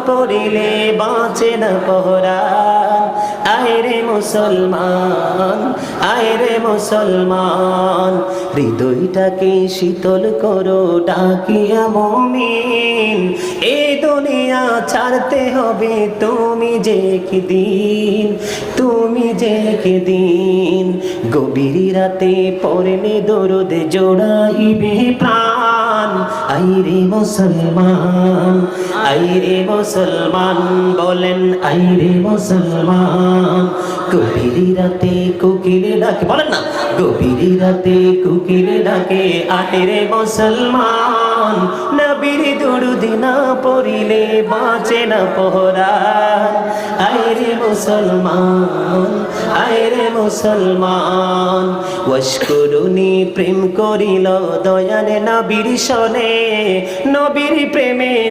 পড়িলে বাঁচে না পরাণ। আয়রে মুসলমান, আয়রে মুসলমান, হৃদয়টাকে শীতল করো ডাকিয়া মুমিন। এই দুনিয়া ছাড়তে হবে তুমি যে একদিন, তুমি যে একদিন। গভীর রাতে পড়লে দরুদ জোড়াইবে প্রাণ। আইরে মুসলমান, আইরে মুসলমান, বলেন আইরে মুসলমান। গভীর রাতে কোকিল ডাকে, বলেন না, গভীর রাতে কোকিল ডাকে আইরে মুসলমান। নবীর দরুদ না পড়িলে বাঁচে না পরাণ। আইরে মুসলমান, আইরে মুসলমান, ওয়াশকুরুনি প্রেম করিল দয়াল নবীর সনে, নবীর প্রেমে